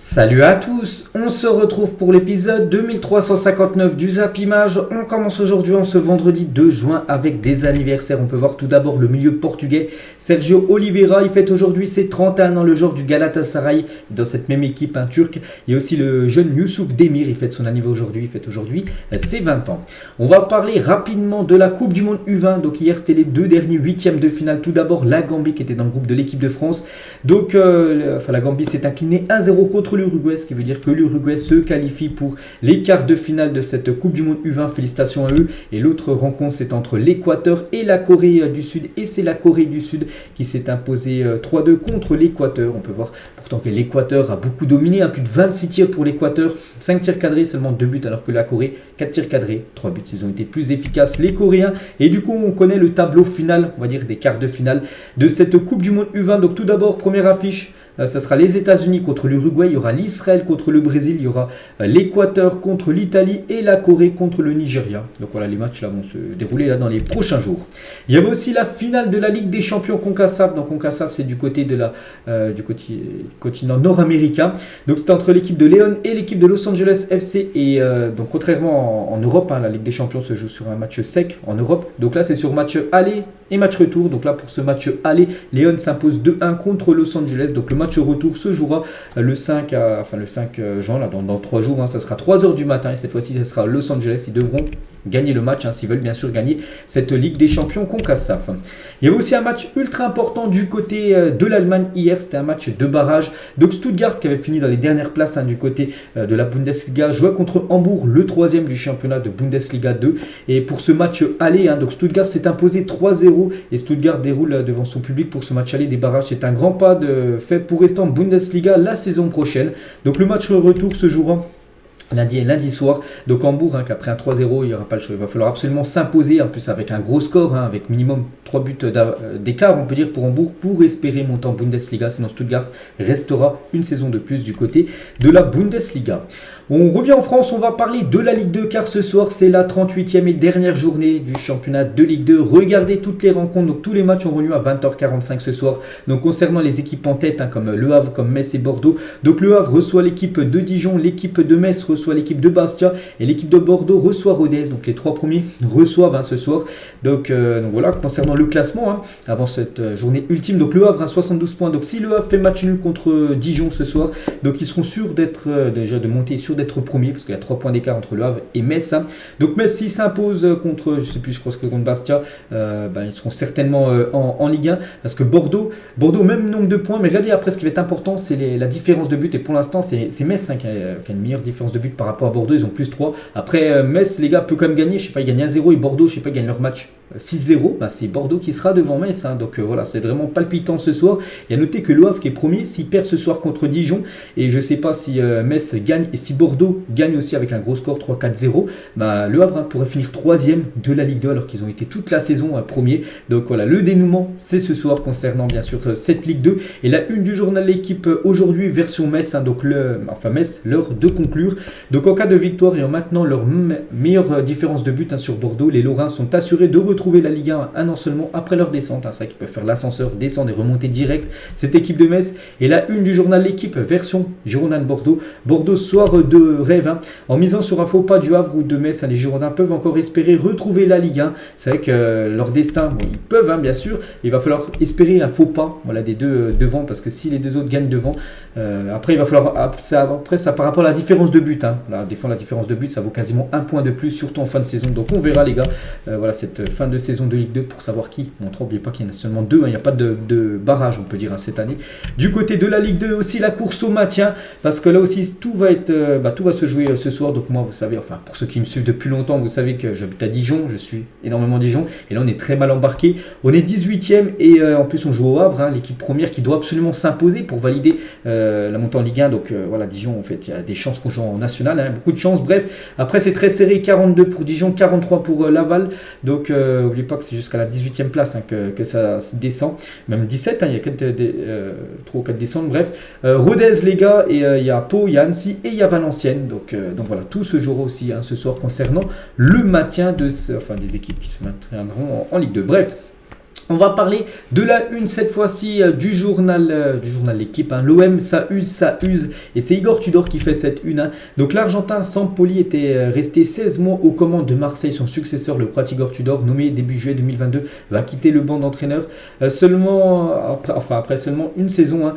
Salut à tous, on se retrouve pour l'épisode 2359 du Zap Image. On commence aujourd'hui en ce vendredi 2 juin avec des anniversaires. On peut voir tout d'abord le milieu portugais Sergio Oliveira, il fête aujourd'hui ses 31 ans, le joueur du Galatasaray dans cette même équipe, un turc. Il y a aussi le jeune Youssouf Demir, il fête son anniversaire aujourd'hui, il fête aujourd'hui ses 20 ans. On va parler rapidement de la Coupe du Monde U20. Donc hier c'était les deux derniers huitièmes de finale. Tout d'abord la Gambie qui était dans le groupe de l'équipe de France. Donc la Gambie s'est inclinée 1-0 contre l'Uruguay, ce qui veut dire que l'Uruguay se qualifie pour les quarts de finale de cette Coupe du Monde U20. Félicitations à eux. Et l'autre rencontre, c'est entre l'Équateur et la Corée du Sud. Et c'est la Corée du Sud qui s'est imposée 3-2 contre l'Équateur. On peut voir pourtant que l'Équateur a beaucoup dominé. Plus de 26 tirs pour l'Équateur. 5 tirs cadrés, seulement 2 buts. Alors que la Corée, 4 tirs cadrés, 3 buts. Ils ont été plus efficaces, les Coréens. Et du coup, on connaît le tableau final, on va dire des quarts de finale de cette Coupe du Monde U20. Donc tout d'abord, première affiche. Ça sera les États-Unis contre l'Uruguay, il y aura l'Israël contre le Brésil, il y aura l'Équateur contre l'Italie et la Corée contre le Nigeria. Donc voilà, les matchs là vont se dérouler là dans les prochains jours. Il y avait aussi la finale de la Ligue des Champions CONCACAF. Donc CONCACAF, c'est du côté de du continent nord-américain. Donc c'était entre l'équipe de Léon et l'équipe de Los Angeles FC. Et donc contrairement en Europe, la Ligue des Champions se joue sur un match sec en Europe. Donc là c'est sur match aller et match retour. Donc là pour ce match aller, Léon s'impose 2-1 contre Los Angeles. Donc le match retour se jouera le 5 juin, là, dans 3 jours. Ça sera 3h du matin et cette fois-ci, ça sera Los Angeles. Ils devront gagner le match s'ils veulent bien sûr gagner cette Ligue des Champions CONCACAF. Il y avait aussi un match ultra important du côté de l'Allemagne hier. C'était un match de barrage. Donc Stuttgart qui avait fini dans les dernières places du côté de la Bundesliga jouait contre Hambourg, le 3e du championnat de Bundesliga 2. Et pour ce match aller, donc Stuttgart s'est imposé 3-0 et Stuttgart déroule devant son public pour ce match aller des barrages. C'est un grand pas fait pour rester en Bundesliga la saison prochaine. Donc le match retour se jouera lundi soir. Donc Hambourg, qu'après un 3-0, il n'y aura pas le choix. Il va falloir absolument s'imposer, en plus avec un gros score, avec minimum 3 buts d'écart, on peut dire, pour Hambourg, pour espérer monter en Bundesliga. Sinon Stuttgart restera une saison de plus du côté de la Bundesliga. On revient en France, on va parler de la Ligue 2 car ce soir c'est la 38e et dernière journée du championnat de Ligue 2. Regardez toutes les rencontres, donc tous les matchs ont lieu à 20h45 ce soir. Donc concernant les équipes en tête, comme Le Havre, comme Metz et Bordeaux. Donc Le Havre reçoit l'équipe de Dijon, l'équipe de Metz reçoit l'équipe de Bastia et l'équipe de Bordeaux reçoit Rodez. Donc les 3 premiers reçoivent ce soir. Donc voilà, concernant le classement, avant cette journée ultime, donc Le Havre 72 points. Donc si Le Havre fait match nul contre Dijon ce soir, donc ils seront sûrs d'être déjà de monter d'être premier parce qu'il y a 3 points d'écart entre Le Havre et Metz. Donc Metz s'il s'impose contre, je crois que contre Bastia, ils seront certainement en Ligue 1 parce que Bordeaux même nombre de points, mais regardez après ce qui va être important, c'est la différence de but et pour l'instant c'est Metz qui a une meilleure différence de but par rapport à Bordeaux, ils ont plus 3. Après Metz les gars peut quand même gagner, ils gagnent 1-0 et Bordeaux ils gagnent leur match 6-0, c'est Bordeaux qui sera devant Metz. Donc voilà, c'est vraiment palpitant ce soir. Et à noter que Le Havre qui est premier, s'il perd ce soir contre Dijon, et je ne sais pas si Metz gagne, et si Bordeaux gagne aussi avec un gros score 3-4-0, Le Havre pourrait finir 3e de la Ligue 2 alors qu'ils ont été toute la saison premier. Donc voilà, le dénouement c'est ce soir concernant bien sûr cette Ligue 2. Et la une du journal L'équipe aujourd'hui version Metz, donc Metz, l'heure de conclure. Donc en cas de victoire et en maintenant leur meilleure différence de but sur Bordeaux, les Lorrains sont assurés de retrouver la Ligue 1 un an seulement après leur descente. C'est vrai qu'ils peuvent faire l'ascenseur, descendre et remonter direct cette équipe de Metz. Et la une du journal L'équipe version Girondins de Bordeaux. Bordeaux soir de rêve. En misant sur un faux pas du Havre ou de Metz, les Girondins peuvent encore espérer retrouver la Ligue 1. C'est vrai que leur destin, ils peuvent bien sûr. Il va falloir espérer un faux pas des deux devant parce que si les deux autres gagnent devant, après il va falloir ça par rapport à la différence de but. La différence de but ça vaut quasiment un point de plus, surtout en fin de saison. Donc on verra les gars, cette fin de saison de Ligue 2 pour savoir qui. N'oubliez pas qu'il y en a seulement 2, il n'y a pas de barrage on peut dire cette année. Du côté de la Ligue 2 aussi la course au maintien parce que là aussi tout va se jouer ce soir. Donc moi vous savez, pour ceux qui me suivent depuis longtemps, vous savez que j'habite à Dijon, je suis énormément Dijon et là on est très mal embarqué. On est 18e et en plus on joue au Havre, l'équipe première qui doit absolument s'imposer pour valider la montée en Ligue 1. Donc voilà, Dijon en fait il y a des chances qu'on joue en national, beaucoup de chances. Bref, après c'est très serré, 42 pour Dijon, 43 pour Laval. Donc n'oubliez pas que c'est jusqu'à la 18e place que ça descend, même 17, il y a 3 ou 4 descentes. Bref, Rodez les gars, et il y a Pau, il y a Annecy et il y a Valenciennes. Donc voilà, tout se jouera aussi ce soir concernant le maintien des équipes qui se maintiendront en Ligue 2. Bref, On va parler de la une cette fois-ci du journal L'équipe. L'OM, ça use. Et c'est Igor Tudor qui fait cette une. Donc l'Argentin Sampoli était resté 16 mois aux commandes de Marseille. Son successeur, le croate Igor Tudor, nommé début juillet 2022, va quitter le banc d'entraîneur après seulement une saison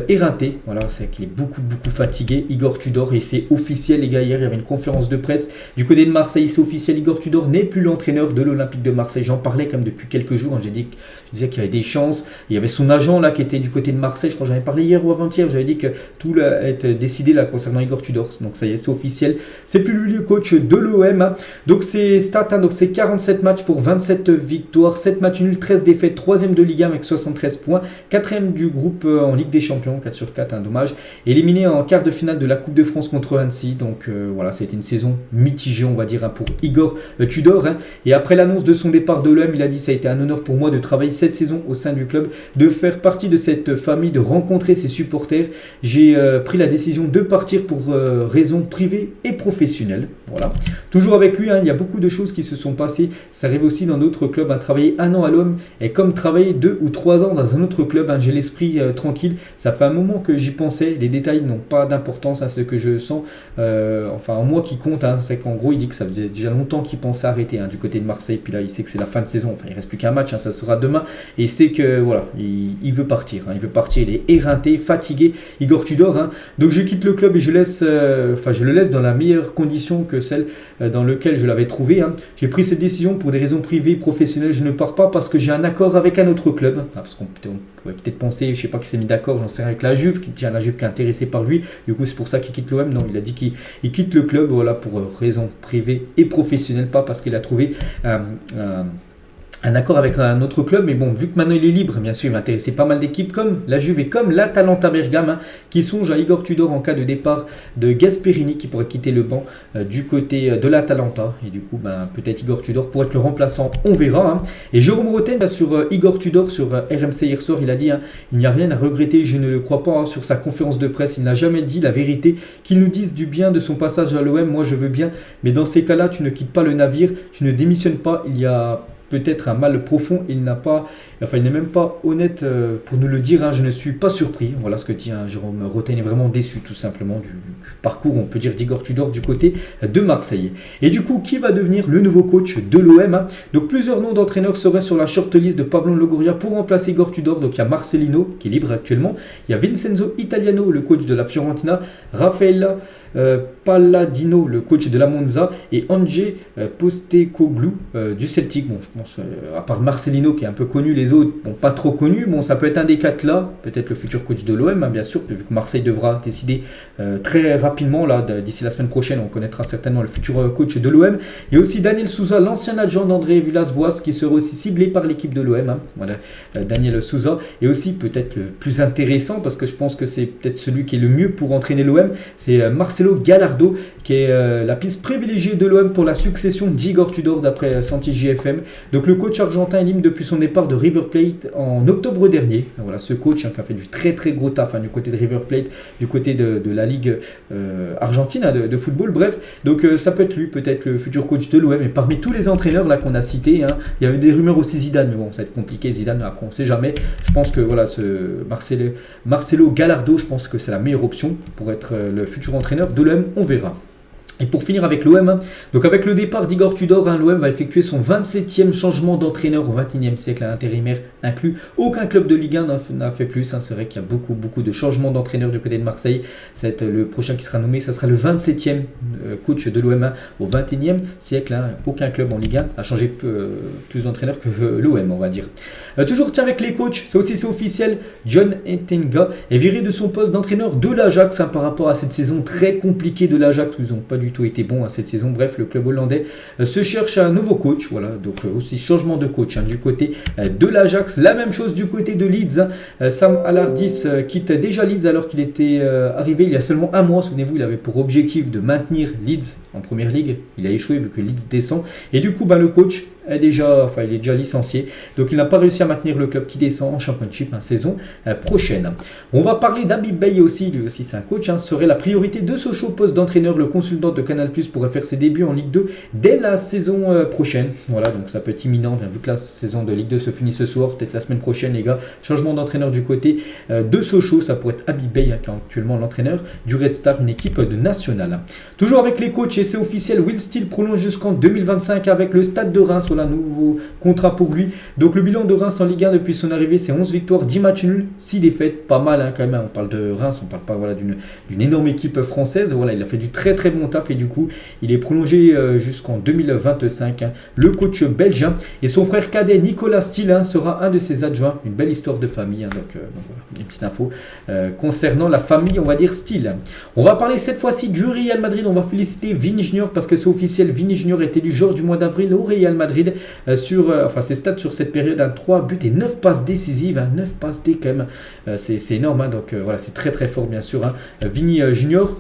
éreintée. Voilà, c'est qu'il est beaucoup fatigué, Igor Tudor. Et c'est officiel les gars, hier il y avait une conférence de presse du côté de Marseille. C'est officiel, Igor Tudor n'est plus l'entraîneur de l'Olympique de Marseille. J'en parlais quand même depuis quelques jours. Je disais qu'il y avait des chances. Il y avait son agent là qui était du côté de Marseille. Je crois que j'en avais parlé hier ou avant-hier. J'avais dit que tout était décidé là concernant Igor Tudor. Donc ça y est, c'est officiel. C'est plus lui le coach de l'OM. Donc c'est stats. Donc c'est 47 matchs pour 27 victoires, 7 matchs nuls, 13 défaites, 3ème de Ligue 1 avec 73 points, 4ème du groupe en Ligue des Champions, 4 sur 4, dommage. Éliminé en quart de finale de la Coupe de France contre Annecy. Donc voilà, c'était une saison mitigée, on va dire, pour Igor Tudor. Et après l'annonce de son départ de l'OM, il a dit: ça a été un honneur pour moi de travailler cette saison au sein du club, de faire partie de cette famille, de rencontrer ses supporters. J'ai pris la décision de partir pour raisons privées et professionnelles. Voilà. Toujours avec lui, il y a beaucoup de choses qui se sont passées. Ça arrive aussi dans d'autres clubs. Travailler un an à l'OM est comme travailler 2 ou 3 ans dans un autre club. J'ai l'esprit tranquille. Ça fait un moment que j'y pensais. Les détails n'ont pas d'importance à ce que je sens. Moi qui compte, c'est qu'en gros, il dit que ça faisait déjà longtemps qu'il pensait arrêter du côté de Marseille. Puis là, il sait que c'est la fin de saison. Il ne reste plus qu'un match. Ça sera demain. Et il sait que voilà, il veut partir. Il veut partir. Il est éreinté, fatigué. Igor Tudor. Donc je quitte le club et je le laisse dans la meilleure condition que celle dans laquelle je l'avais trouvé. J'ai pris cette décision pour des raisons privées, professionnelles. Je ne pars pas parce que j'ai un accord avec un autre club. Parce qu'on pourrait peut-être penser, je ne sais pas, qu'il s'est mis d'accord, j'en sais rien, avec la Juve, la Juve qui est intéressée par lui. Du coup, c'est pour ça qu'il quitte l'OM. Non, il a dit qu'il quitte le club, voilà, pour raisons privées et professionnelles, pas parce qu'il a trouvé un accord avec un autre club. Mais bon, vu que maintenant il est libre, bien sûr, il va intéresser pas mal d'équipes comme la Juve et comme l'Atalanta Bergame, qui songent à Igor Tudor en cas de départ de Gasperini, qui pourrait quitter le banc du côté de l'Atalanta. Et du coup, peut-être Igor Tudor pourrait être le remplaçant, on verra. Et Jérôme Roten, sur Igor Tudor, sur RMC hier soir, il a dit il n'y a rien à regretter, je ne le crois pas. Sur sa conférence de presse, il n'a jamais dit la vérité. Qu'il nous dise du bien de son passage à l'OM, moi je veux bien. Mais dans ces cas-là, tu ne quittes pas le navire, tu ne démissionnes pas. Il y a peut-être un mal profond, il n'est même pas honnête pour nous le dire. Je ne suis pas surpris. Voilà ce que dit Jérôme Roten, est vraiment déçu tout simplement du parcours, on peut dire, d'Igor Tudor du côté de Marseille. Et du coup, qui va devenir le nouveau coach de l'OM? Donc plusieurs noms d'entraîneurs seraient sur la shortlist de Pablo Longoria pour remplacer Igor Tudor. Donc il y a Marcelino qui est libre actuellement, il y a Vincenzo Italiano, le coach de la Fiorentina, Raffaella Palladino, le coach de la Monza, et Ange Postecoglou du Celtic. Bon, je pense, à part Marcelino qui est un peu connu, les autres, pas trop connus. Bon, ça peut être un des 4 là, peut-être le futur coach de l'OM, bien sûr, vu que Marseille devra décider très rapidement, là, d'ici la semaine prochaine, on connaîtra certainement le futur coach de l'OM. Il y a aussi Daniel Souza, l'ancien adjoint d'André Villas-Boas, qui sera aussi ciblé par l'équipe de l'OM. Voilà, Daniel Souza, et aussi peut-être le plus intéressant, parce que je pense que c'est peut-être celui qui est le mieux pour entraîner l'OM, c'est Marcelo Gallardo, qui est la piste privilégiée de l'OM pour la succession d'Igor Tudor d'après Santi JFM. Donc le coach argentin est libre depuis son départ de River Plate en octobre dernier. Voilà, ce coach qui a fait du très gros taf du côté de River Plate, du côté de la Ligue argentine de football. Bref, donc ça peut être lui, peut-être le futur coach de l'OM. Et parmi tous les entraîneurs là qu'on a cités, il y avait des rumeurs aussi Zidane, mais bon, ça va être compliqué. Zidane, après on ne sait jamais. Je pense que voilà, ce Marcelo Gallardo, je pense que c'est la meilleure option pour être le futur entraîneur de l'OM. On verra. Et pour finir avec l'OM, donc avec le départ d'Igor Tudor, l'OM va effectuer son 27e changement d'entraîneur au 21e siècle, intérimaire inclus. Aucun club de Ligue 1 n'a fait plus. C'est vrai qu'il y a beaucoup de changements d'entraîneur du côté de Marseille. C'est le prochain qui sera nommé, ça sera le 27e coach de l'OM au 21e siècle. Aucun club en Ligue 1 a changé plus d'entraîneurs que l'OM, on va dire. Toujours avec les coachs, ça aussi c'est officiel. John Entenga est viré de son poste d'entraîneur de l'Ajax par rapport à cette saison très compliquée de l'Ajax. Ils n'ont pas du tout été bons cette saison. Bref, le club hollandais se cherche un nouveau coach. Voilà, donc aussi changement de coach du côté de l'Ajax. La même chose du côté de Leeds. Sam Allardyce quitte déjà Leeds alors qu'il était arrivé il y a seulement un mois. Souvenez-vous, il avait pour objectif de maintenir Leeds en première ligue. Il a échoué vu que Leeds descend. Et du coup, le coach il est déjà licencié. Donc il n'a pas réussi à maintenir le club qui descend en Championship saison prochaine. On va parler d'Habib Beye aussi, lui aussi c'est un coach, serait la priorité de Sochaux, poste d'entraîneur. Le consultant de Canal+ pourrait faire ses débuts en Ligue 2 dès la saison prochaine. Voilà, donc ça peut être imminent, bien vu que la saison de Ligue 2 se finit ce soir, peut-être la semaine prochaine les gars. Changement d'entraîneur du côté de Sochaux, ça pourrait être Habib Beye qui est actuellement l'entraîneur du Red Star, une équipe de nationale. Toujours avec les coachs et c'est officiel, Will Steele prolonge jusqu'en 2025 avec le Stade de Reims. Voilà, nouveau contrat pour lui. Donc le bilan de Reims en Ligue 1 depuis son arrivée, c'est 11 victoires, 10 matchs nuls, 6 défaites. Pas mal quand même, on parle de Reims, on parle pas d'une énorme équipe française. Voilà, il a fait du très très bon taf et du coup il est prolongé jusqu'en 2025. Le coach belge et son frère cadet Nicolas Steele sera un de ses adjoints. Une belle histoire de famille. Donc voilà, une petite info concernant la famille, on va dire Steele. On va parler cette fois-ci du Real Madrid. On va féliciter Vini Junior parce que c'est officiel. Vini Junior est élu joueur du mois d'avril au Real Madrid ses stats sur cette période, 3 buts et 9 passes décisives, 9 passes D quand même, c'est énorme, donc voilà, c'est très très fort bien sûr. Vini Junior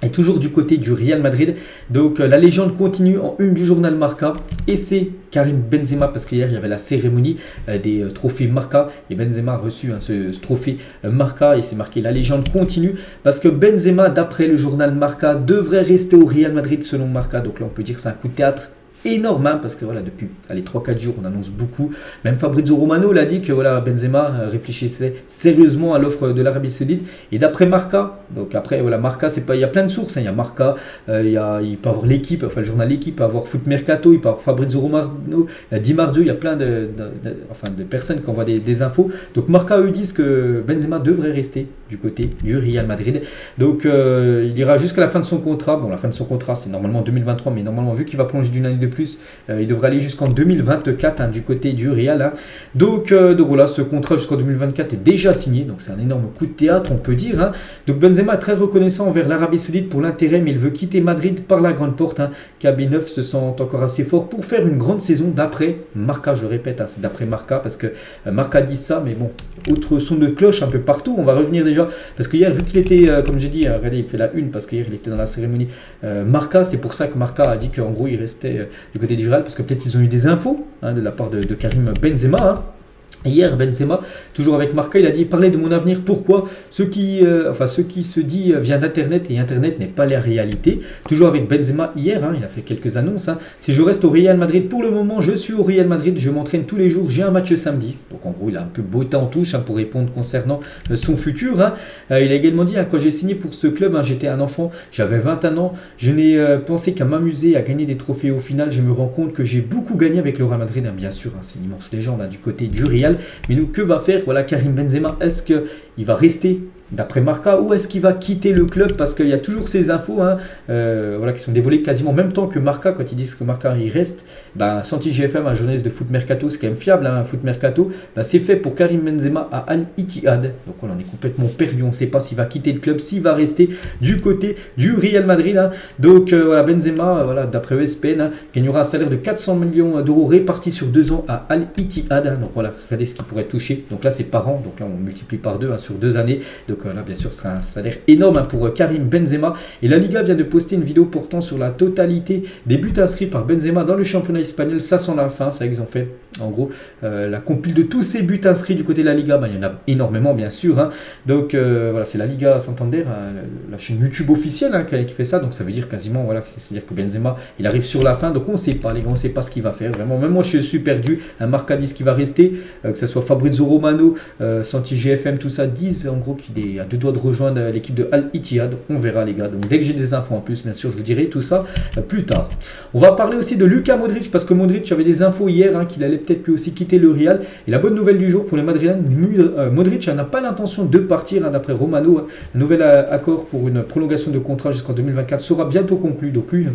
est toujours du côté du Real Madrid. Donc la légende continue en une du journal Marca et c'est Karim Benzema parce qu'hier il y avait la cérémonie des trophées Marca et Benzema a reçu ce trophée Marca et c'est marqué la légende continue parce que Benzema, d'après le journal Marca, devrait rester au Real Madrid selon Marca. Donc là on peut dire que c'est un coup de théâtre énorme parce que voilà, depuis 3-4 jours on annonce beaucoup. Même Fabrizio Romano l'a dit que voilà, Benzema réfléchissait sérieusement à l'offre de l'Arabie Saoudite. Et d'après Marca, donc après voilà, Marca, c'est pas, il y a plein de sources, il y a Marca, il peut avoir l'équipe, enfin le journal L'équipe, il peut avoir Foot Mercato, il peut avoir Fabrizio Romano, Di Marzio, il y a plein de personnes qui envoient des infos. Donc Marca eux disent que Benzema devrait rester du côté du Real Madrid. Donc il ira jusqu'à la fin de son contrat. Bon, la fin de son contrat c'est normalement 2023, mais normalement vu qu'il va plonger d'une année de plus, il devrait aller jusqu'en 2024 du côté du Real. Donc voilà, ce contrat jusqu'en 2024 est déjà signé, donc c'est un énorme coup de théâtre on peut dire. Donc Benzema est très reconnaissant envers l'Arabie Saoudite pour l'intérêt, mais il veut quitter Madrid par la grande porte. KB9 se sent encore assez fort pour faire une grande saison d'après Marca, je répète, c'est d'après Marca parce que Marca dit ça, mais bon, autre son de cloche un peu partout. On va revenir déjà parce que hier, vu qu'il était, comme j'ai dit, regardez, il fait la une parce qu'hier il était dans la cérémonie Marca, c'est pour ça que Marca a dit qu'en gros il restait du côté du Real parce que peut-être qu'ils ont eu des infos de la part de Karim Benzema. Hier, Benzema, toujours avec Marca, il a dit « Parlez de mon avenir, pourquoi ce qui se dit vient d'Internet et Internet n'est pas la réalité. » Toujours avec Benzema hier, il a fait quelques annonces. Si je reste au Real Madrid, pour le moment, je suis au Real Madrid, je m'entraîne tous les jours, j'ai un match samedi. Donc en gros, il a un peu botté en touche pour répondre concernant son futur. Il a également dit « Quand j'ai signé pour ce club, j'étais un enfant, j'avais 21 ans, je n'ai pensé qu'à m'amuser, à gagner des trophées. Au final, je me rends compte que j'ai beaucoup gagné avec le Real Madrid. » Bien sûr, c'est une immense légende du côté du Real. Mais nous, que va faire Karim Benzema? Est-ce qu'il va rester d'après Marca ou est-ce qu'il va quitter le club? Parce qu'il y a toujours ces infos qui sont dévoilées quasiment en même temps que Marca. Quand ils disent que Marca il reste, Santi GFM, un journaliste de Foot Mercato, c'est quand même fiable, Foot Mercato, c'est fait pour Karim Benzema à Al Ittihad. Donc on en est complètement perdu, on ne sait pas s'il va quitter le club, s'il va rester du côté du Real Madrid. Donc Benzema, d'après ESPN, gagnera un salaire de 400 millions d'euros répartis sur 2 ans à Al Ittihad. Donc voilà, regardez ce qu'il pourrait toucher. Donc là c'est par an, donc là on multiplie par 2 sur 2 années. Donc là, bien sûr, ce sera un salaire énorme pour Karim Benzema. Et la Liga vient de poster une vidéo portant sur la totalité des buts inscrits par Benzema dans le championnat espagnol. Ça sent la fin, ça ils ont fait. En gros, la compile de tous ces buts inscrits du côté de la Liga, il y en a énormément, bien sûr. Donc voilà, c'est la Liga Santander, la chaîne YouTube officielle qui fait ça. Donc ça veut dire quasiment, c'est-à-dire que Benzema, il arrive sur la fin. Donc on ne sait pas, les gars, on ne sait pas ce qu'il va faire. Vraiment, même moi, je suis perdu. Un Marca dit qu'il va rester, que ce soit Fabrizio Romano, Santi GFM, tout ça, disent en gros qu'il est à 2 doigts de rejoindre l'équipe de Al Ittihad. On verra, les gars. Donc dès que j'ai des infos en plus, bien sûr, je vous dirai tout ça plus tard. On va parler aussi de Luka Modric parce que Modric avait des infos hier qu'il allait peut-être lui aussi quitter le Real. Et la bonne nouvelle du jour pour les Madrilènes, Modric n'a pas l'intention de partir d'après Romano. Un nouvel accord pour une prolongation de contrat jusqu'en 2024 sera bientôt conclu. Donc lui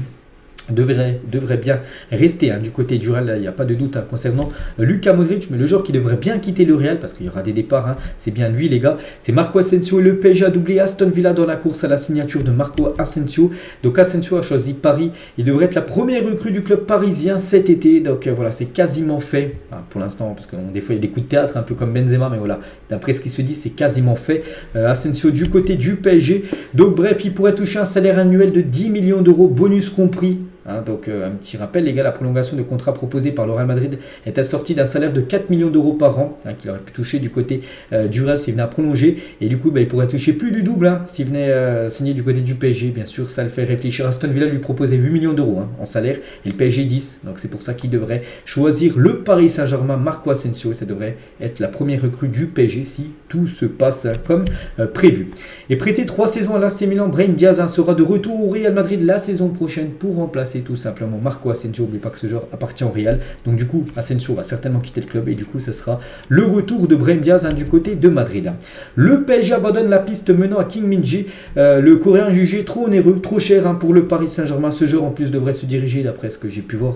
devrait bien rester du côté du Real, il n'y a pas de doute concernant Luka Modric, mais le joueur qui devrait bien quitter le Real parce qu'il y aura des départs, c'est bien lui, les gars, c'est Marco Asensio. Et le PSG a doublé Aston Villa dans la course à la signature de Marco Asensio. Donc Asensio a choisi Paris, il devrait être la première recrue du club parisien cet été. Donc voilà, c'est quasiment fait pour l'instant, parce que des fois il y a des coups de théâtre un peu comme Benzema, mais voilà, d'après ce qui se dit, c'est quasiment fait. Asensio du côté du PSG. Donc bref, il pourrait toucher un salaire annuel de 10 millions d'euros, bonus compris. Donc un petit rappel, les gars, la prolongation de contrat proposée par le Real Madrid est assortie d'un salaire de 4 millions d'euros par an, qu'il aurait pu toucher du côté du Real s'il venait à prolonger. Et du coup, il pourrait toucher plus du double s'il venait signer du côté du PSG. Bien sûr, ça le fait réfléchir. Aston Villa lui proposait 8 millions d'euros en salaire et le PSG 10. Donc c'est pour ça qu'il devrait choisir le Paris Saint-Germain, Marco Asensio. Et ça devrait être la première recrue du PSG si tout se passe comme prévu. Et prêté 3 saisons à l'AC Milan, Brahim Diaz sera de retour au Real Madrid la saison prochaine pour remplacer tout simplement Marco Asensio. N'oubliez pas que ce joueur appartient au Real. Donc du coup, Asensio va certainement quitter le club et du coup, ça sera le retour de Brahim Diaz du côté de Madrid. Le PSG abandonne la piste menant à Kim Min-jae. Le Coréen jugé trop onéreux, trop cher pour le Paris Saint-Germain. Ce joueur en plus devrait se diriger, d'après ce que j'ai pu voir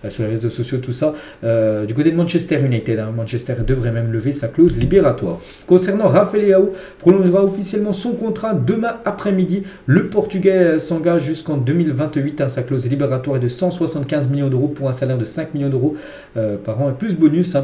sur les réseaux sociaux, tout ça, du côté de Manchester United. Manchester devrait même lever sa clause libératoire. Concernant Rafael Leao, prolongera officiellement son contrat demain après-midi. Le Portugais s'engage jusqu'en 2028. Sa clause libératoire est de 175 millions d'euros pour un salaire de 5 millions d'euros par an et plus bonus.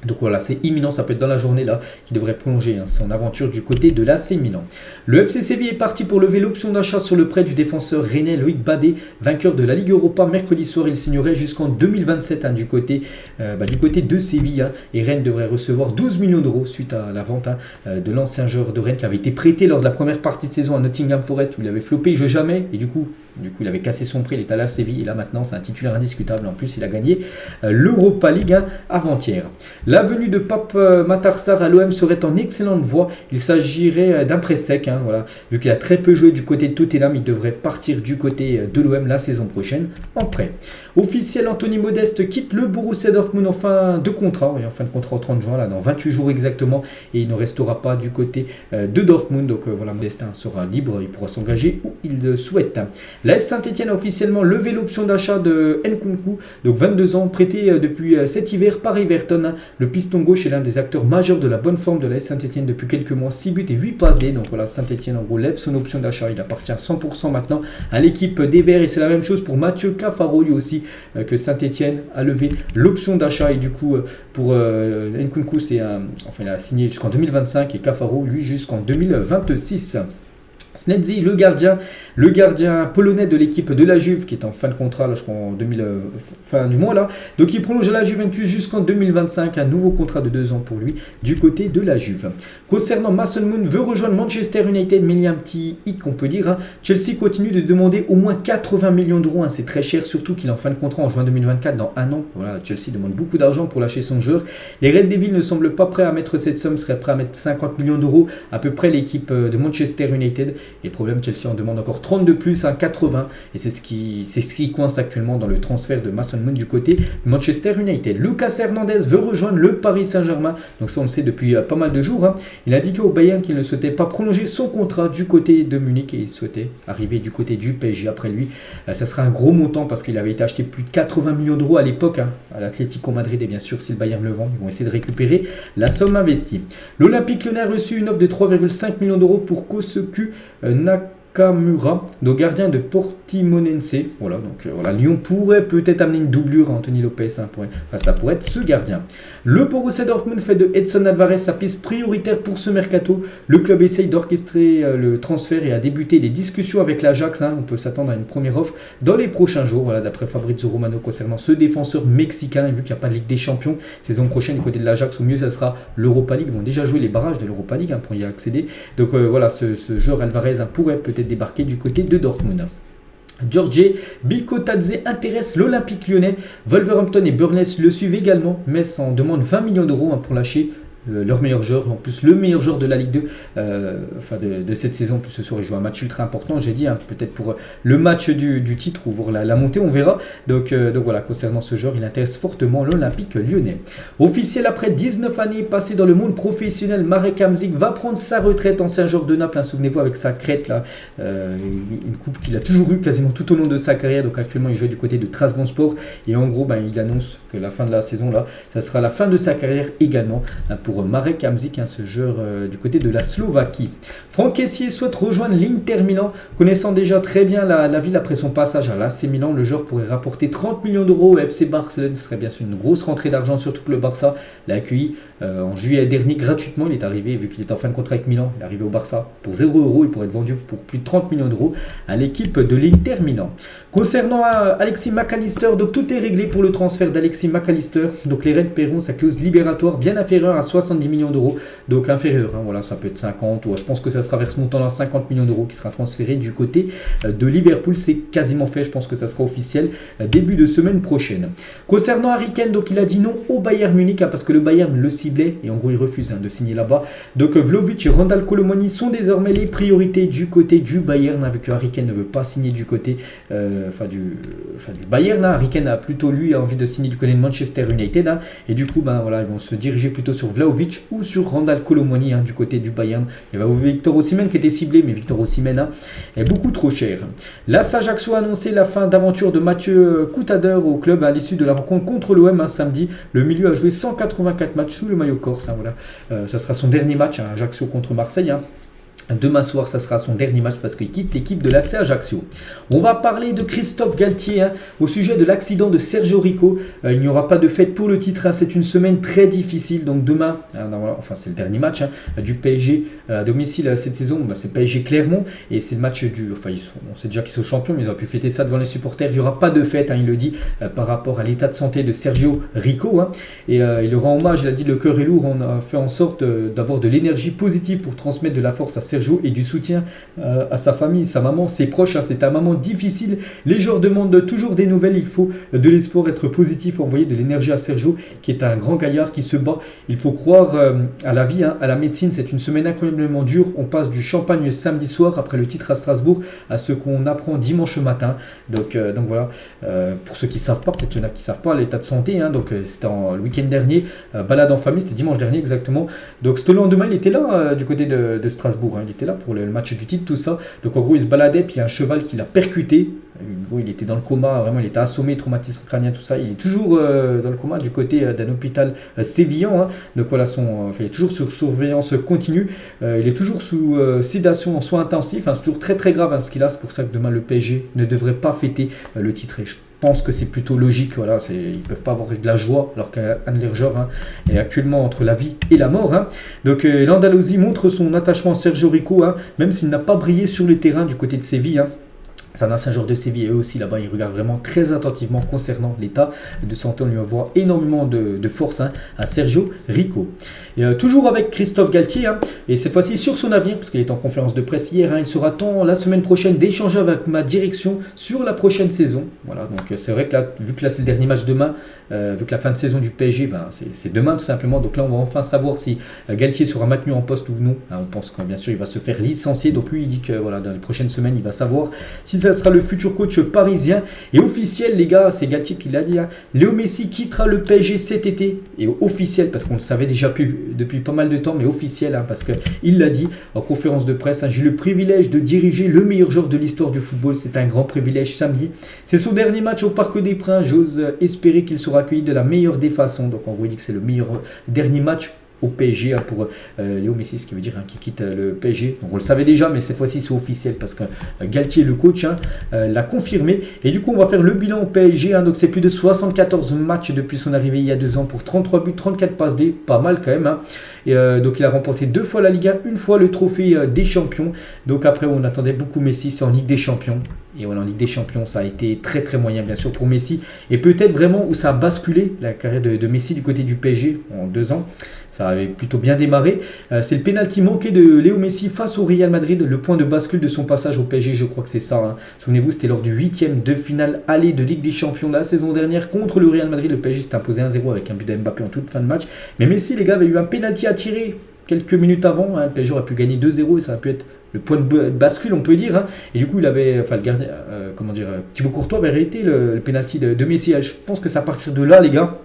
Donc voilà, c'est imminent, ça peut être dans la journée là qui devrait prolonger son aventure du côté de l'AC Milan. Le FC Séville est parti pour lever l'option d'achat sur le prêt du défenseur rennais Loïc Badé, vainqueur de la Ligue Europa. Mercredi soir, il signerait jusqu'en 2027 du côté de Séville. Et Rennes devrait recevoir 12 millions d'euros suite à la vente de l'ancien joueur de Rennes qui avait été prêté lors de la première partie de saison à Nottingham Forest où il avait floppé, il jouait jamais et du coup il avait cassé son prix, il est allé à Séville et là maintenant c'est un titulaire indiscutable. En plus il a gagné l'Europa League avant-hier. La venue de Pape Matar Sarr à l'OM serait en excellente voie. Il s'agirait d'un prêt sec. Vu qu'il a très peu joué du côté de Tottenham, il devrait partir du côté de l'OM la saison prochaine en prêt. Officiel, Anthony Modeste quitte le Borussia Dortmund en fin de contrat. En fin de contrat au 30 juin, là, dans 28 jours exactement. Et il ne restera pas du côté de Dortmund. Donc voilà, Modeste sera libre. Il pourra s'engager où il le souhaite. L'AS Saint-Etienne a officiellement levé l'option d'achat de Nkunku, donc 22 ans, prêté depuis cet hiver par Everton. Le piston gauche est l'un des acteurs majeurs de la bonne forme de l'AS Saint-Etienne depuis quelques mois. 6 buts et 8 passes D. Donc voilà, Saint-Etienne en gros lève son option d'achat. Il appartient à 100% maintenant à l'équipe des Verts. Et c'est la même chose pour Mathieu Cafaro, lui aussi, que Saint-Etienne a levé l'option d'achat. Et du coup, pour Nkunku, il a signé jusqu'en 2025 et Cafaro, lui, jusqu'en 2026. Snedzi, le gardien polonais de l'équipe de la Juve, qui est en fin de contrat, là, je crois en fin du mois là. Donc il prolonge à la Juventus jusqu'en 2025, un nouveau contrat de 2 ans pour lui du côté de la Juve. Concernant Mason Mount, veut rejoindre Manchester United, mais il y a un petit hic, on peut dire. Chelsea continue de demander au moins 80 millions d'euros. C'est très cher, surtout qu'il est en fin de contrat en juin 2024, dans un an. Voilà, Chelsea demande beaucoup d'argent pour lâcher son joueur. Les Red Devils ne semblent pas prêts à mettre cette somme, seraient prêts à mettre 50 millions d'euros, à peu près l'équipe de Manchester United. Et le problème, Chelsea en demande encore 30 de plus, 80. Et c'est ce qui coince actuellement dans le transfert de Mason Mount du côté de Manchester United. Lucas Hernandez veut rejoindre le Paris Saint-Germain. Donc ça, on le sait depuis pas mal de jours. Il a indiqué au Bayern qu'il ne souhaitait pas prolonger son contrat du côté de Munich et il souhaitait arriver du côté du PSG après lui. Ça sera un gros montant parce qu'il avait été acheté plus de 80 millions d'euros à l'époque à l'Atlético Madrid. Et bien sûr, si le Bayern le vend, ils vont essayer de récupérer la somme investie. L'Olympique Lyonnais a reçu une offre de 3,5 millions d'euros pour Kosuke Nakamura, donc gardien de Portimonense. Voilà, donc Lyon pourrait peut-être amener une doublure à Anthony Lopez. Ça pourrait être ce gardien. Le Borussia Dortmund fait de Edson Alvarez sa piste prioritaire pour ce mercato. Le club essaye d'orchestrer le transfert et a débuté les discussions avec l'Ajax. On peut s'attendre à une première offre dans les prochains jours. Voilà, d'après Fabrizio Romano concernant ce défenseur mexicain. Et vu qu'il n'y a pas de Ligue des Champions, saison prochaine du côté de l'Ajax, au mieux ça sera l'Europa League. Ils vont déjà jouer les barrages de l'Europa League pour y accéder. Donc voilà, ce joueur Alvarez pourrait peut-être débarquer du côté de Dortmund. George Bikotadze intéresse l'Olympique Lyonnais. Wolverhampton et Burnley le suivent également. Metz en demande 20 millions d'euros pour lâcher leur meilleur joueur, en plus le meilleur joueur de la Ligue 2 de cette saison. En plus ce soir il joue un match ultra important, j'ai dit, peut-être pour le match du titre ou pour la montée, on verra. Donc voilà, concernant ce joueur, il intéresse fortement l'Olympique Lyonnais. Officiel, après 19 années passées dans le monde professionnel, Marek Hamsik va prendre sa retraite. Ancien joueur de Naples, souvenez-vous, avec sa crête là, une coupe qu'il a toujours eu quasiment tout au long de sa carrière. Donc actuellement il joue du côté de Trabzonspor et en gros il annonce que la fin de la saison là, ça sera la fin de sa carrière également pour pour Marek Hamsik, ce joueur du côté de la Slovaquie. Franck Kessié souhaite rejoindre l'Inter Milan. Connaissant déjà très bien la ville après son passage à l'AC Milan, le joueur pourrait rapporter 30 millions d'euros au FC Barcelone. Ce serait bien sûr une grosse rentrée d'argent, surtout que le Barça l'a accueilli en juillet dernier gratuitement. Il est arrivé, vu qu'il est en fin de contrat avec Milan, il est arrivé au Barça pour 0 euros. Il pourrait être vendu pour plus de 30 millions d'euros à l'équipe de l'Inter Milan. Concernant Alexis McAllister, donc tout est réglé pour le transfert d'Alexis McAllister. Donc les Rennes paieront sa clause libératoire bien inférieure à 70 millions d'euros. Donc inférieure, voilà, ça peut être 50 ou je pense que ça sera vers ce montant-là, 50 millions d'euros qui sera transféré du côté de Liverpool. C'est quasiment fait, je pense que ça sera officiel début de semaine prochaine. Concernant Harry Kane, donc il a dit non au Bayern Munich parce que le Bayern le ciblait et en gros il refuse de signer là-bas. Donc Vlahovic et Randal Kolo Muani sont désormais les priorités du côté du Bayern, vu que Harry Kane ne veut pas signer du côté du Bayern. Harry Kane a plutôt lui envie de signer du côté de Manchester United, et du coup voilà, ils vont se diriger plutôt sur Vlahovic ou sur Randal Kolo Muani du côté du Bayern. Il y avait Victor Osimhen qui était ciblé, mais Victor Osimhen est beaucoup trop cher. L'AS Ajaccio a annoncé la fin d'aventure de Mathieu Coutadeur au club à l'issue de la rencontre contre l'OM samedi. Le milieu a joué 184 matchs sous le maillot corse. Voilà. Ça sera son dernier match à Ajaccio contre Marseille. Demain soir, ça sera son dernier match parce qu'il quitte l'équipe de l'AC Ajaccio. On va parler de Christophe Galtier au sujet de l'accident de Sergio Rico. Il n'y aura pas de fête pour le titre. C'est une semaine très difficile. Donc demain, c'est le dernier match du PSG à domicile cette saison. C'est PSG Clermont et c'est le match on sait déjà qu'ils sont champions, mais ils ont pu fêter ça devant les supporters. Il n'y aura pas de fête, il le dit, par rapport à l'état de santé de Sergio Rico. Et il rend hommage, il a dit le cœur est lourd. On a fait en sorte d'avoir de l'énergie positive pour transmettre de la force à Sergio et du soutien à sa famille, sa maman, ses proches. C'est un moment difficile. Les joueurs demandent toujours des nouvelles. Il faut de l'espoir, être positif, envoyer de l'énergie à Sergio, qui est un grand gaillard qui se bat. Il faut croire à la vie, à la médecine. C'est une semaine incroyablement dure. On passe du champagne samedi soir après le titre à Strasbourg à ce qu'on apprend dimanche matin. Donc voilà. Pour ceux qui ne savent pas, peut-être qu'il y en a qui ne savent pas l'état de santé. Donc c'était le week-end dernier. Balade en famille, c'était dimanche dernier exactement. Donc ce lendemain, il était là du côté de Strasbourg. Il était là pour le match du titre, tout ça. Donc en gros, il se baladait, puis il y a un cheval qui l'a percuté. En gros, il était dans le coma, vraiment, il était assommé, traumatisme crânien, tout ça. Il est toujours dans le coma du côté d'un hôpital sévillan. Donc voilà, il est toujours sur surveillance continue. Il est toujours sous sédation en soins intensifs. C'est toujours très très grave ce qu'il a. C'est pour ça que demain, le PSG ne devrait pas fêter le titre. Et je pense que c'est plutôt logique. Voilà, ils ne peuvent pas avoir de la joie alors qu'un de leurs joueurs est actuellement entre la vie et la mort. Donc l'Andalousie montre son attachement à Sergio Rico, même s'il n'a pas brillé sur le terrain du côté de Séville. C'est un ancien joueur de Séville et eux aussi là-bas, ils regardent vraiment très attentivement concernant l'état de santé. On lui envoie énormément de force à Sergio Rico. Et, toujours avec Christophe Galtier, et cette fois-ci sur son avenir, parce qu'il est en conférence de presse hier, il sera temps la semaine prochaine d'échanger avec ma direction sur la prochaine saison. Voilà, donc c'est vrai que là, vu que là c'est le dernier match demain, vu que la fin de saison du PSG, c'est demain tout simplement. Donc là, on va enfin savoir si Galtier sera maintenu en poste ou non. On pense que bien sûr, il va se faire licencier. Donc lui, il dit que voilà, dans les prochaines semaines, il va savoir si ça sera le futur coach parisien. Et officiel, les gars, c'est Galtier qui l'a dit. Léo Messi quittera le PSG cet été. Et officiel, parce qu'on le savait déjà depuis pas mal de temps, mais officiel, parce qu'il l'a dit en conférence de presse. J'ai le privilège de diriger le meilleur joueur de l'histoire du football. C'est un grand privilège samedi. C'est son dernier match au Parc des Princes. J'ose espérer qu'il sera accueilli de la meilleure des façons. Donc on vous dit que c'est le meilleur dernier match au PSG pour Léo Messi, ce qui veut dire qu'il quitte le PSG. Donc on le savait déjà, mais cette fois-ci c'est officiel parce que Galtier, le coach, l'a confirmé. Et du coup on va faire le bilan au PSG. Donc c'est plus de 74 matchs depuis son arrivée il y a 2 ans pour 33 buts, 34 passes D, pas mal quand même. Et donc il a remporté 2 fois la Ligue 1, 1 fois le trophée des champions. Donc après on attendait beaucoup Messi, c'est en Ligue des champions. Et voilà, en Ligue des Champions, ça a été très très moyen bien sûr pour Messi. Et peut-être vraiment où ça a basculé la carrière de Messi du côté du PSG en 2 ans. Ça avait plutôt bien démarré. C'est le pénalty manqué de Léo Messi face au Real Madrid. Le point de bascule de son passage au PSG, je crois que c'est ça. Souvenez-vous, c'était lors du 8e de finale aller de Ligue des Champions la saison dernière contre le Real Madrid. Le PSG s'est imposé 1-0 avec un but de Mbappé en toute fin de match. Mais Messi, les gars, avait eu un pénalty à tirer quelques minutes avant. Le PSG aurait pu gagner 2-0 et ça aurait pu être le point de bascule, on peut dire. Et du coup, le gardien, Thibaut Courtois avait arrêté le pénalty de Messi. Je pense que c'est à partir de là, les gars,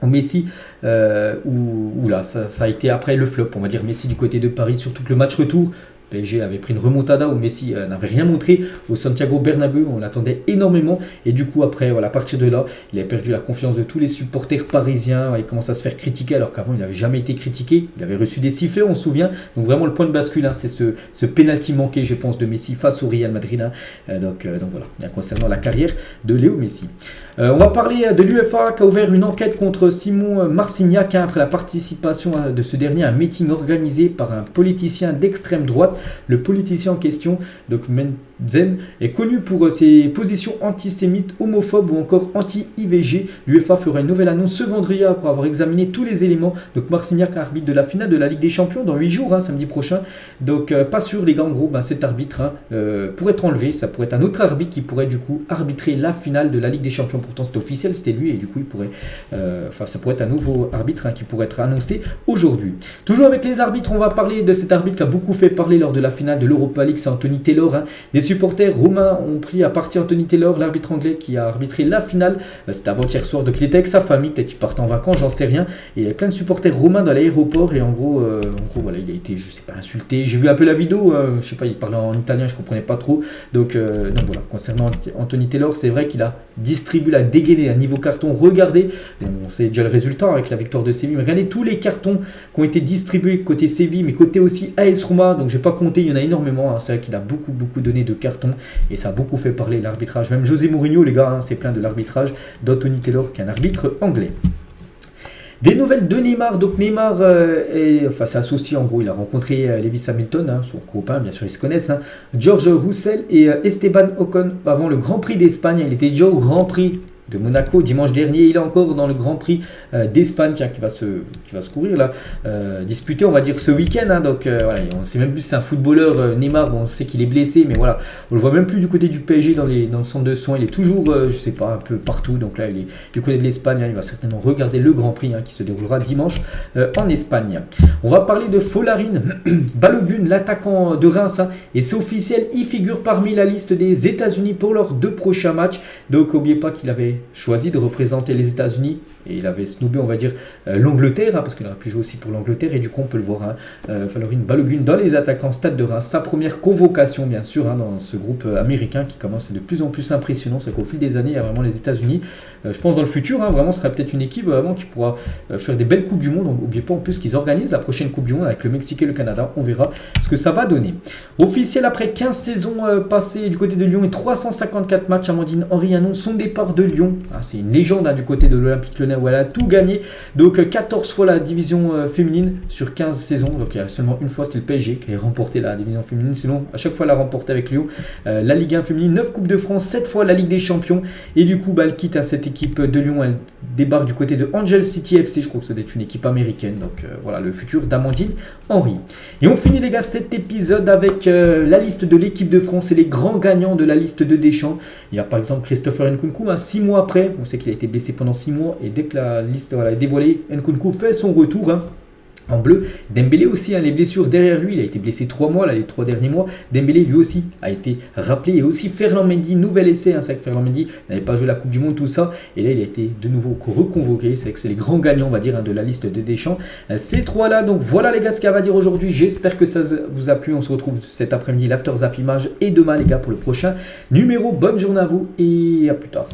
au Messi, où là, ça a été après le flop, on va dire Messi du côté de Paris, surtout que le match retour, PSG avait pris une remontada où Messi n'avait rien montré au Santiago Bernabéu, on l'attendait énormément et du coup après voilà, à partir de là il a perdu la confiance de tous les supporters parisiens, il commence à se faire critiquer alors qu'avant il n'avait jamais été critiqué, il avait reçu des sifflets on se souvient, donc vraiment le point de bascule c'est ce penalty manqué je pense de Messi face au Real Madrid donc voilà, concernant la carrière de Léo Messi. On va parler de l'UEFA qui a ouvert une enquête contre Simon Marcignac après la participation de ce dernier à un meeting organisé par un politicien d'extrême droite. Le politicien en question, donc Menzen, est connu pour ses positions antisémites, homophobes ou encore anti-IVG. L'UEFA fera une nouvelle annonce ce vendredi après avoir examiné tous les éléments. Donc Marcignac, arbitre de la finale de la Ligue des Champions dans 8 jours, samedi prochain. Donc pas sûr les gars, en gros, cet arbitre pourrait être enlevé. Ça pourrait être un autre arbitre qui pourrait du coup arbitrer la finale de la Ligue des Champions. Pourtant c'était officiel, c'était lui et du coup il pourrait, ça pourrait être un nouveau arbitre qui pourrait être annoncé aujourd'hui. Toujours avec les arbitres, on va parler de cet arbitre qui a beaucoup fait parler lors de la finale de l'Europa League, c'est Anthony Taylor. Des supporters roumains ont pris à partie Anthony Taylor, l'arbitre anglais qui a arbitré la finale. C'était avant-hier soir, donc il était avec sa famille, peut-être qu'il partait en vacances, j'en sais rien. Et il y avait plein de supporters roumains dans l'aéroport et en gros voilà, il a été, je sais pas, insulté. J'ai vu un peu la vidéo, je sais pas, il parlait en italien, je comprenais pas trop. Donc voilà, concernant Anthony Taylor, c'est vrai qu'il a distribué la dégainer à niveau carton. Regardez, on sait déjà le résultat avec la victoire de Séville, mais regardez tous les cartons qui ont été distribués côté Séville, mais côté aussi AS Roma, donc je vais pas compter, il y en a énormément, c'est vrai qu'il a beaucoup donné de cartons, et ça a beaucoup fait parler l'arbitrage, même José Mourinho les gars, c'est plein de l'arbitrage d'Anthony Taylor, qui est un arbitre anglais. Des nouvelles de Neymar, donc Neymar s'est associé, en gros il a rencontré Lewis Hamilton, son copain, bien sûr ils se connaissent, George Russell et Esteban Ocon avant le Grand Prix d'Espagne. Il était déjà au Grand Prix de Monaco dimanche dernier, il est encore dans le Grand Prix d'Espagne qui va se courir là, disputé on va dire ce week-end, donc voilà, on ne sait même plus si c'est un footballeur Neymar, on sait qu'il est blessé, mais voilà, on le voit même plus du côté du PSG dans le centre de soins, il est toujours je sais pas, un peu partout, donc là il est du côté de l'Espagne, il va certainement regarder le Grand Prix qui se déroulera dimanche en Espagne. On va parler de Folarin Balogun, l'attaquant de Reims, et c'est officiel, il figure parmi la liste des États-Unis pour leurs 2 prochains matchs, donc n'oubliez pas qu'il avait choisi de représenter les États-Unis et il avait snobé on va dire l'Angleterre, parce qu'il aurait pu jouer aussi pour l'Angleterre, et du coup on peut le voir, Folarin Balogun dans les attaquants Stade de Reims, sa première convocation bien sûr dans ce groupe américain qui commence à être de plus en plus impressionnant. C'est qu'au fil des années il y a vraiment les États-Unis, je pense dans le futur vraiment ce serait peut-être une équipe vraiment qui pourra faire des belles coupes du monde. N'oubliez pas en plus qu'ils organisent la prochaine coupe du monde avec le Mexique et le Canada, on verra ce que ça va donner. Officiel après 15 saisons passées du côté de Lyon et 354 matchs, Amandine Henry annonce son départ de Lyon. C'est une légende du côté de l'Olympique Lyonnais où elle a tout gagné, donc 14 fois la division féminine sur 15 saisons, donc il y a seulement une fois c'était le PSG qui a remporté la division féminine, sinon à chaque fois elle a remporté avec Lyon, la Ligue 1 féminine, 9 Coupes de France, 7 fois la Ligue des Champions, et du coup elle quitte cette équipe de Lyon, elle débarque du côté de Angel City FC, je crois que ça doit être une équipe américaine, donc voilà le futur d'Amandine Henry. Et on finit les gars cet épisode avec la liste de l'équipe de France et les grands gagnants de la liste de Deschamps. Il y a par exemple Christopher Nkunku, 6 mois après, on sait qu'il a été blessé pendant 6 mois, et dès que la liste est dévoilée, Nkunku fait son retour en bleu. Dembélé aussi, les blessures derrière lui, il a été blessé 3 mois, les 3 derniers mois. Dembélé lui aussi a été rappelé, et aussi Ferland Mendy, nouvel essai, c'est vrai que Ferland Mendy n'avait pas joué la Coupe du Monde, tout ça, et là il a été de nouveau reconvoqué. C'est que c'est les grands gagnants on va dire de la liste de Deschamps, ces 3 là. Donc voilà les gars ce qu'il y a à dire aujourd'hui, j'espère que ça vous a plu. On se retrouve cet après-midi l'After Zap Image et demain les gars pour le prochain numéro. Bonne journée à vous et à plus tard.